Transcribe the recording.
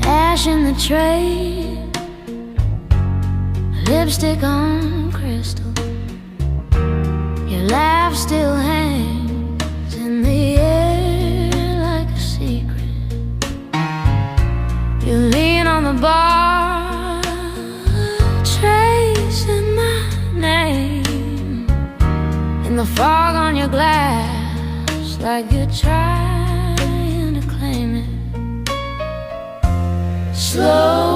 Ash in the tray, lipstick on crystal. Your laugh still hangs in the air like a secret. You lean on the bar, tracing my name in the fog on your glass, like you're trying to claim it. Slow